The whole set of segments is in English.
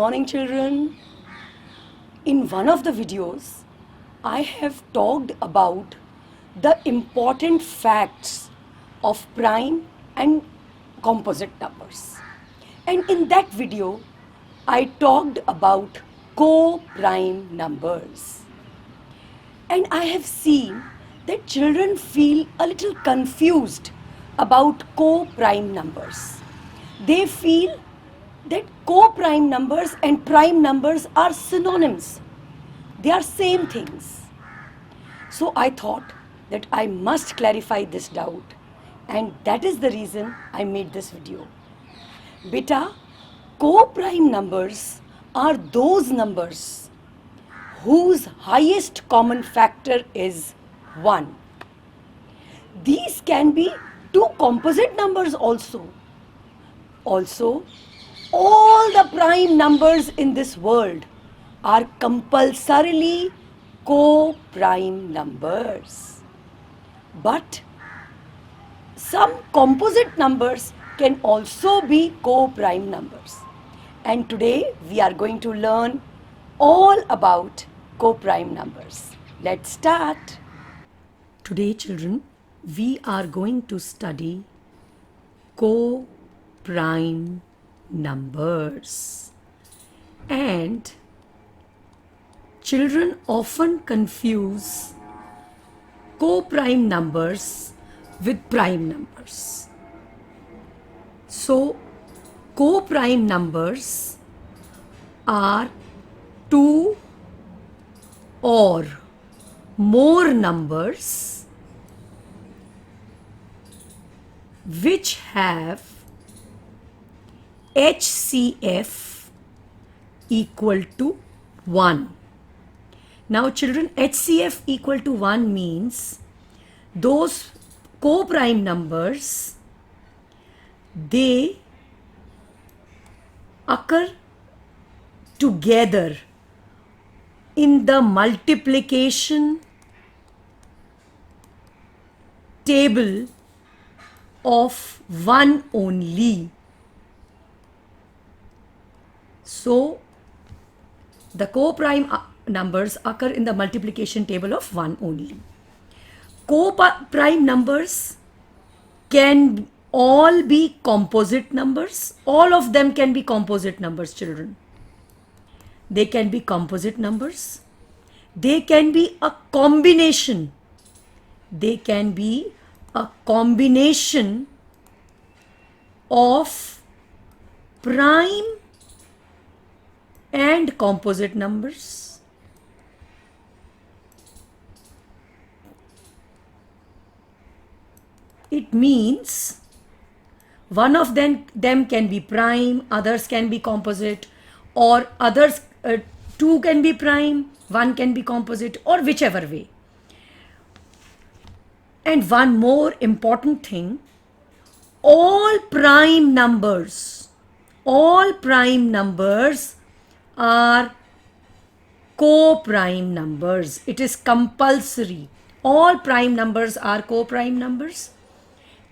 morning, children. In one of the videos, I have talked about the important facts of prime and composite numbers. And in that video, I talked about co-prime numbers. And I have seen that children feel a little confused about co-prime numbers. They feel that co-prime numbers and prime numbers are synonyms. They are same things. So I thought that I must clarify this doubt, and that is the reason I made this video. Beta, co-prime numbers are those numbers whose highest common factor is 1. These can be two composite numbers also. Also, all the prime numbers in this world are compulsorily co-prime numbers. But some composite numbers can also be co-prime numbers. And today we are going to learn all about co-prime numbers. Let's start. Today, children, we are going to study co-prime numbers. And children often confuse co-prime numbers with prime numbers. So, co-prime numbers are two or more numbers which have HCF equal to 1. Now children, HCF equal to 1 means those co-prime numbers, they occur together in the multiplication table of 1 only. So, the co-prime numbers occur in the multiplication table of 1 only. Co-prime numbers can all be composite numbers. All of them can be composite numbers, children. They can be composite numbers. They can be a combination. They can be a combination of prime and composite numbers. It means one of them can be prime, others can be composite, or others two can be prime, one can be composite, or whichever way. And one more important thing, all prime numbers are co-prime numbers. It is compulsory. All prime numbers are co-prime numbers,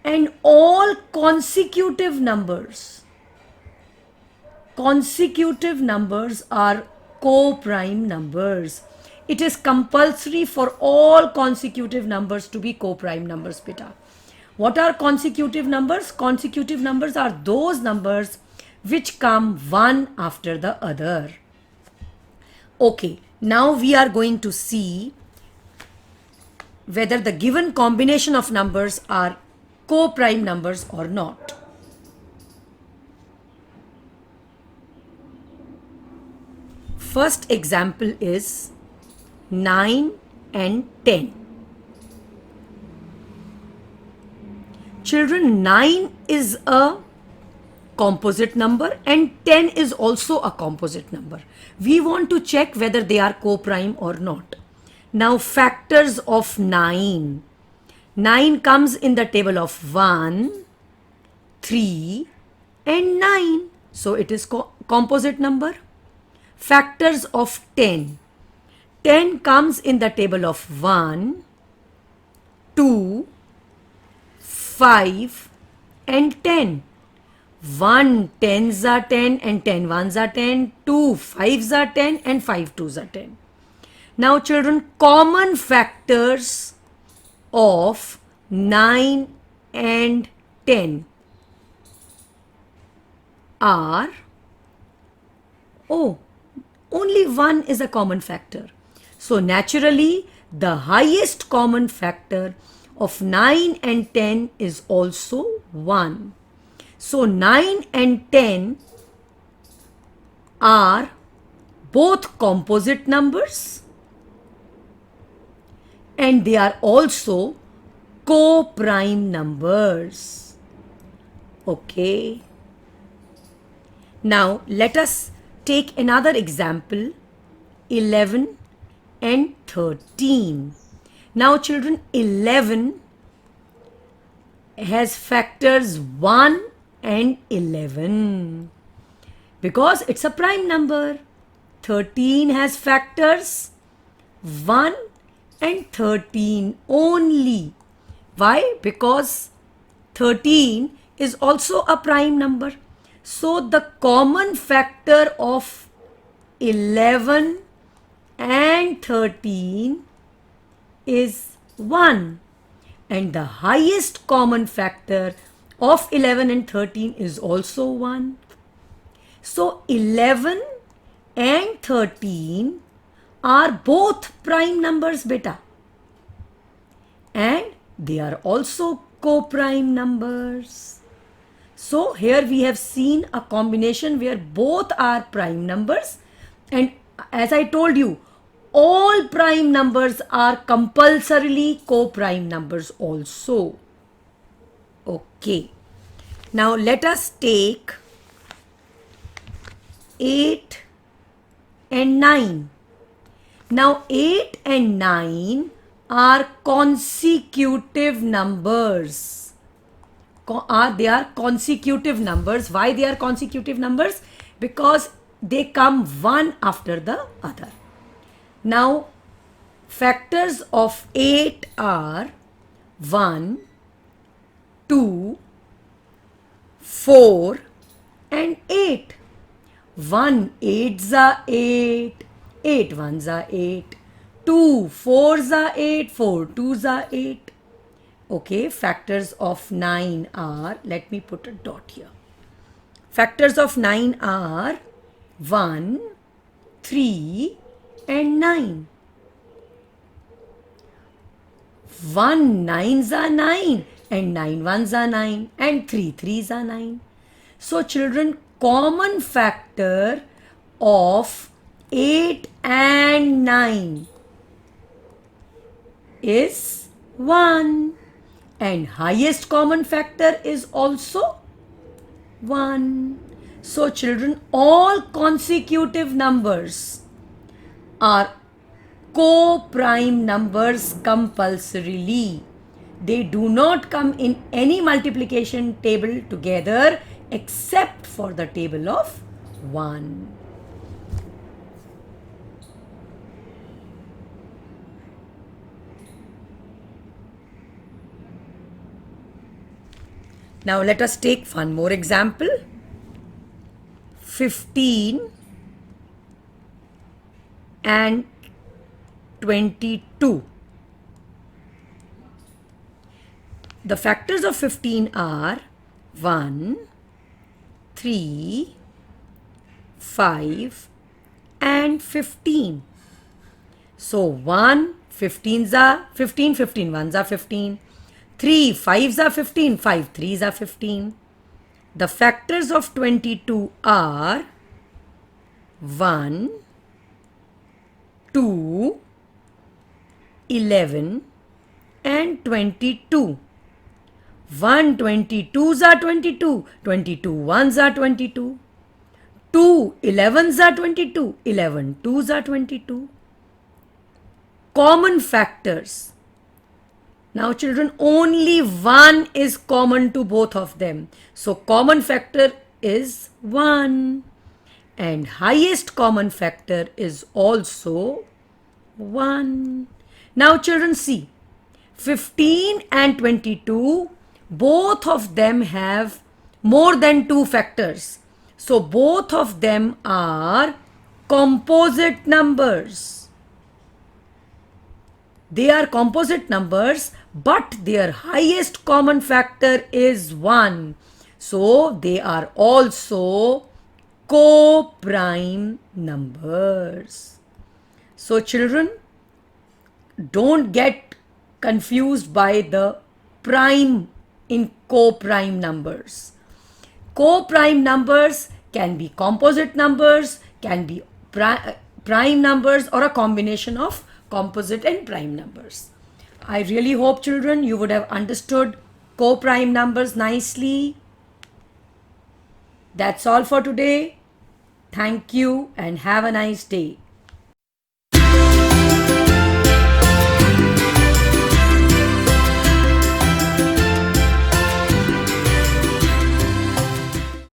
and all consecutive numbers are co-prime numbers. It is compulsory for all consecutive numbers to be co-prime numbers, beta. What are consecutive numbers? Consecutive numbers are those numbers which come one after the other. Okay, now we are going to see whether the given combination of numbers are co-prime numbers or not. First example is 9 and 10. Children, 9 is a composite number and 10 is also a composite number. We want to check whether they are co-prime or not. Now, factors of 9. 9 comes in the table of 1, 3 and 9. So, it is composite number. Factors of 10. 10 comes in the table of 1, 2, 5 and 10. 1 tens are 10 and 10 ones are 10. 2 fives are 10 and 5 twos are 10. Now children, common factors of 9 and 10 are, oh, only 1 is a common factor. So naturally, the highest common factor of 9 and 10 is also 1. So 9 and 10 are both composite numbers and they are also co-prime numbers. Okay. Now let us take another example, 11 and 13. Now children, 11 has factors 1 and 11 because it's a prime number. 13 has factors 1 and 13 only. Why? Because 13 is also a prime number. So the common factor of 11 and 13 is 1, and the highest common factor of 11 and 13 is also 1. So 11 and 13 are both prime numbers, beta, and they are also co-prime numbers. So here we have seen a combination where both are prime numbers, and as I told you, all prime numbers are compulsorily co-prime numbers also. Okay. Now let us take 8 and 9. Now 8 and 9 are consecutive numbers. They are consecutive numbers. Why they are consecutive numbers? Because they come one after the other. Now factors of 8 are 1, 2, 4 and 8. 1 8s are 8, 8 1s are 8, 2 4s are 8, 4 2s are 8. Okay, factors of 9 are, let me put a dot here. Factors of 9 are 1, 3 and 9. 1 9s are 9 and 9 1s are 9 and 3 3s are 9. So children, common factor of 8 and 9 is 1, and highest common factor is also 1. So children, all consecutive numbers are co-prime numbers compulsorily. They do not come in any multiplication table together except for the table of 1. Now let us take one more example. 15 and 22. The factors of 15 are 1, 3, 5 and 15. So 1, 15s are 15, 15 1s are 15. 3 5s are 15, 5 3s are 15. The factors of 22 are 1, 2, 11 and 22. 1 22s are 22, 22 1s are 22. 2 11s are 22, 11 2s are 22. Common factors. Now children, only 1 is common to both of them. So common factor is 1 and highest common factor is also 1. Now children, see, 15 and 22, both of them have more than two factors. So both of them are composite numbers. They are composite numbers, but their highest common factor is 1. So they are also co-prime numbers. So children, don't get confused by the prime in co-prime numbers. Co-prime numbers can be composite numbers, can be prime numbers, or a combination of composite and prime numbers. I really hope children you would have understood co-prime numbers nicely. That's all for today. Thank you and have a nice day.